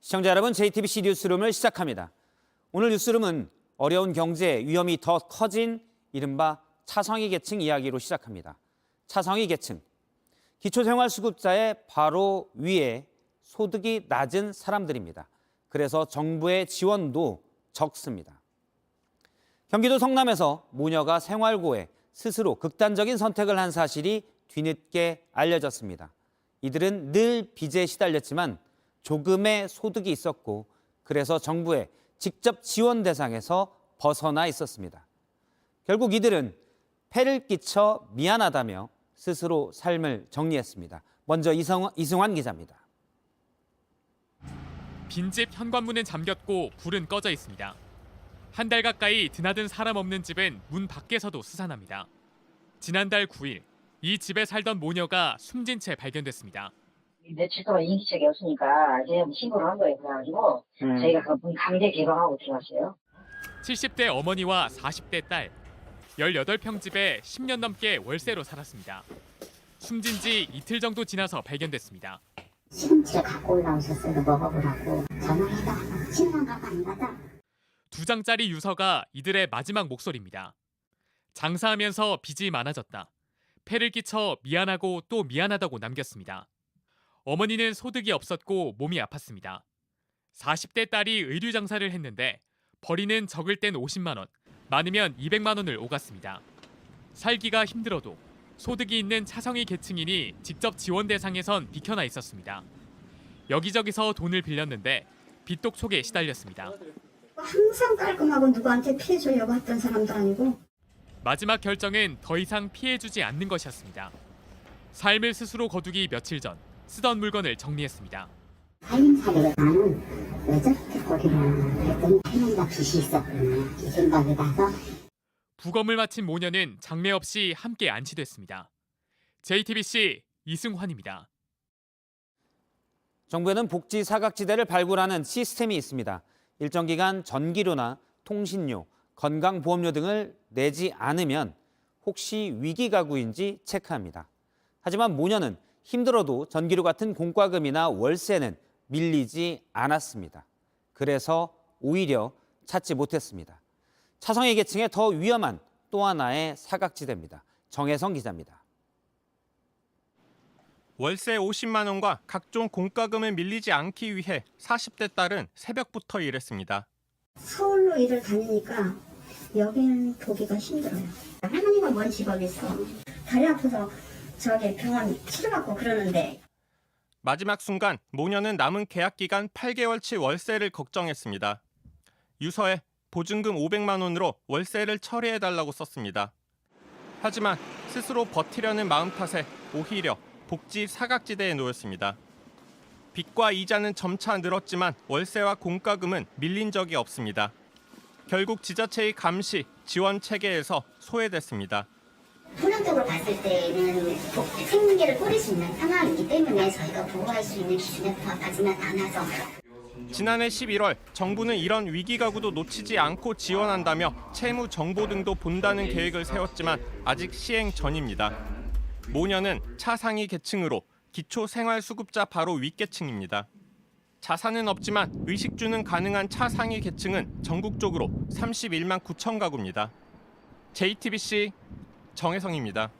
시청자 여러분, JTBC 뉴스룸을 시작합니다. 오늘 뉴스룸은 어려운 경제 위험이 더 커진 이른바 차상위 계층 이야기로 시작합니다. 차상위 계층, 기초생활수급자의 바로 위에 소득이 낮은 사람들입니다. 그래서 정부의 지원도 적습니다. 경기도 성남에서 모녀가 생활고에 스스로 극단적인 선택을 한 사실이 뒤늦게 알려졌습니다. 이들은 늘 빚에 시달렸지만 조금의 소득이 있었고 그래서 정부의 직접 지원 대상에서 벗어나 있었습니다. 결국 이들은 폐를 끼쳐 미안하다며 스스로 삶을 정리했습니다. 먼저 이승환 기자입니다. 빈집 현관문은 잠겼고 불은 꺼져 있습니다. 한 달 가까이 드나든 사람 없는 집은 문 밖에서도 스산합니다. 지난달 9일 이 집에 살던 모녀가 숨진 채 발견됐습니다. 며칠 동안 인기척이 없으니까 이제 신고를 한 거예요. 그래가지고 저희가 그 문 강제 개방하고 들어갔어요. 70대 어머니와 40대 딸, 18평 집에 10년 넘게 월세로 살았습니다. 숨진 지 이틀 정도 지나서 발견됐습니다. 시금치를 갖고 올라오셨어요. 먹어보라고. 전화해봐. 신랑 가고 안 받아. 2장짜리 유서가 이들의 마지막 목소리입니다. 장사하면서 빚이 많아졌다. 폐를 끼쳐 미안하고 또 미안하다고 남겼습니다. 어머니는 소득이 없었고 몸이 아팠습니다. 40대 딸이 의류 장사를 했는데 벌이는 적을 땐 50만 원, 많으면 200만 원을 오갔습니다. 살기가 힘들어도 소득이 있는 차상위 계층이니 직접 지원 대상에선 비켜나 있었습니다. 여기저기서 돈을 빌렸는데 빚독촉에 시달렸습니다. 항상 깔끔하고 누구한테 피해 주려고 했던 사람도 아니고. 마지막 결정은 더 이상 피해주지 않는 것이었습니다. 삶을 스스로 거두기 며칠 전 쓰던 물건을 정리했습니다. 살림살이를 나는 왜 저렇게 거기를 했더니 할머니가 빚이 있었구나. 이 생각이 나서. 부검을 마친 모녀는 장례 없이 함께 안치됐습니다. JTBC 이승환입니다. 정부에는 복지 사각지대를 발굴하는 시스템이 있습니다. 일정 기간 전기료나 통신료, 건강보험료 등을 내지 않으면 혹시 위기 가구인지 체크합니다. 하지만 모녀는 힘들어도 전기료 같은 공과금이나 월세는 밀리지 않았습니다. 그래서 오히려 찾지 못했습니다. 차상위 계층의 더 위험한 또 하나의 사각지대입니다. 정혜성 기자입니다. 월세 50만 원과 각종 공과금을 밀리지 않기 위해 40대 딸은 새벽부터 일했습니다. 서울로 일을 다니니까 여기는 보기가 힘들어요. 할머니가 뭔 직업이 있어. 다리 아파서 저기 병원 치료받고 그러는데. 마지막 순간 모녀는 남은 계약 기간 8개월치 월세를 걱정했습니다. 유서에 보증금 500만 원으로 월세를 처리해달라고 썼습니다. 하지만 스스로 버티려는 마음 탓에 오히려 복지 사각지대에 놓였습니다. 빚과 이자는 점차 늘었지만 월세와 공과금은 밀린 적이 없습니다. 결국 지자체의 감시, 지원 체계에서 소외됐습니다. 통상적으로 봤을 때는 생계를 꾸릴 수 있는 상황이기 때문에 저희가 보호할 수 있는 기준에 부합하지는 않아서. 지난해 11월 정부는 이런 위기 가구도 놓치지 않고 지원한다며 채무 정보 등도 본다는 계획을 세웠지만 아직 시행 전입니다. 모녀는 차상위 계층으로 기초생활수급자 바로 윗계층입니다. 자산은 없지만 의식주는 가능한 차상위 계층은 전국적으로 31만 9천 가구입니다. JTBC 정혜성입니다.